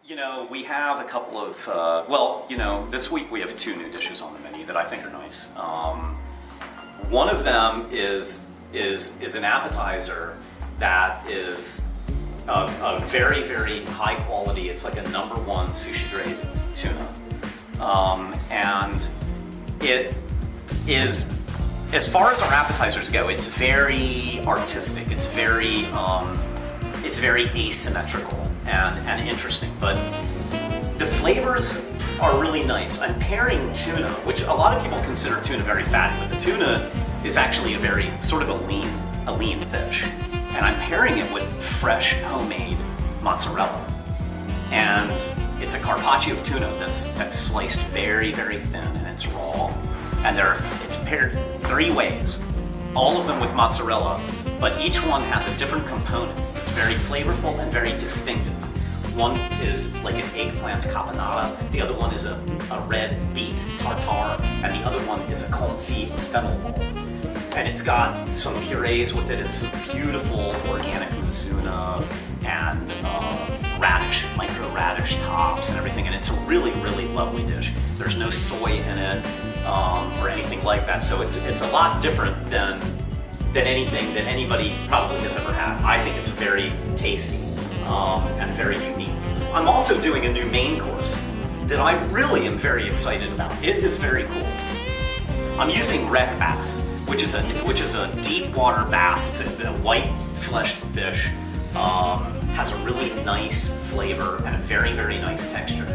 You know, we have a couple of, this week we have two new dishes on the menu that I think are nice. One of them is an appetizer that is a very, very high quality, it's like a #1 sushi grade tuna. And it is, as far as our appetizers go, it's very artistic, it's very asymmetrical and interesting, but the flavors are really nice. I'm pairing tuna, which a lot of people consider tuna very fatty, but the tuna is actually a very sort of a lean fish. And I'm pairing it with fresh homemade mozzarella. And it's a carpaccio of tuna that's sliced very, very thin and it's raw. And it's paired 3 ways, all of them with mozzarella, but each one has a different component. It's very flavorful and very distinctive. One is like an eggplant caponata, the other one is a red beet tartare, and the other one is a confit fennel roll. And it's got some purees with it, it's some beautiful organic mizuna and micro radish tops and everything, and it's a really, really lovely dish. There's no soy in it or anything like that, so it's a lot different than anything that anybody probably has ever had. I think it's very tasty and very unique. I'm also doing a new main course that I really am very excited about. It is very cool. I'm using wreck bass, which is a deep water bass. It's a white fleshed fish. Has a really nice flavor and a very, very nice texture.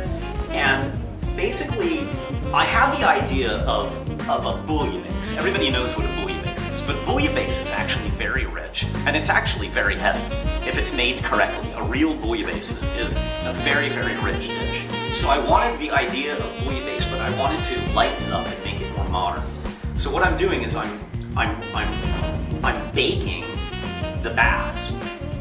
And basically, I had the idea of a bouillabaisse. Everybody knows what a bouillabaisse is, but bouillabaisse is actually very rich, and it's actually very heavy if it's made correctly. A real bouillabaisse is a very, very rich dish. So I wanted the idea of bouillabaisse, but I wanted to lighten it up and make it more modern. So what I'm doing is I'm baking the bass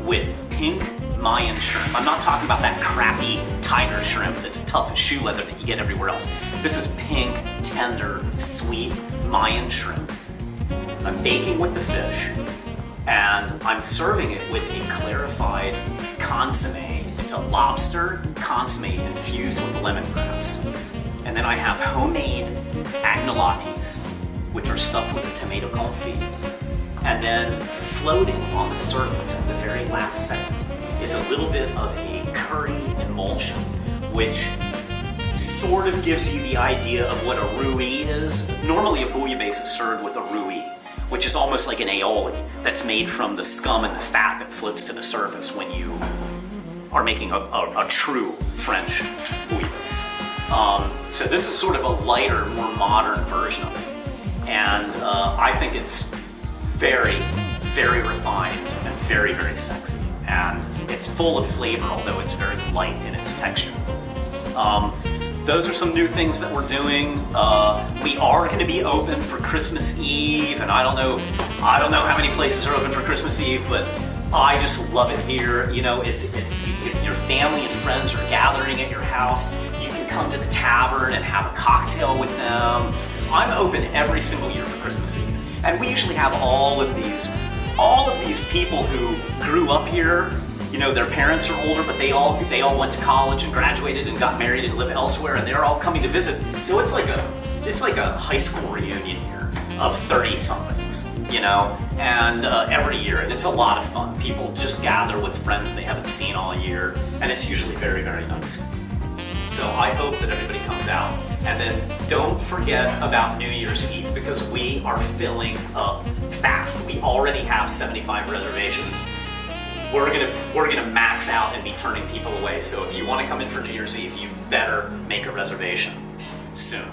with pink Mayan shrimp. I'm not talking about that crappy tiger shrimp that's tough as shoe leather that you get everywhere else. This is pink, tender, sweet Mayan shrimp. I'm baking with the fish, and I'm serving it with a clarified consommé. It's a lobster consommé infused with lemongrass. And then I have homemade agnolottis, which are stuffed with a tomato confit. And then floating on the surface at the very last second is a little bit of a curry emulsion, which sort of gives you the idea of what a roux is. Normally a bouillabaisse is served with a roux, which is almost like an aioli that's made from the scum and the fat that floats to the surface when you are making a true French bouillabaisse. So this is sort of a lighter, more modern version of it. And I think it's very, very refined and very, very sexy. And it's full of flavor, although it's very light in its texture. Those are some new things that we're doing. We are going to be open for Christmas Eve, and I don't know how many places are open for Christmas Eve, but I just love it here. You know, if your family and friends are gathering at your house, you can come to the tavern and have a cocktail with them. I'm open every single year for Christmas Eve, and we usually have all of these people who grew up here. You know, their parents are older, but they all went to college and graduated and got married and live elsewhere, and they're all coming to visit. So it's like a high school reunion here of 30-somethings, you know, and every year, and it's a lot of fun. People just gather with friends they haven't seen all year, and it's usually very, very nice. So I hope that everybody comes out. And then don't forget about New Year's Eve, because we are filling up fast. We already have 75 reservations. We're gonna max out and be turning people away. So if you want to come in for New Year's Eve, you better make a reservation soon.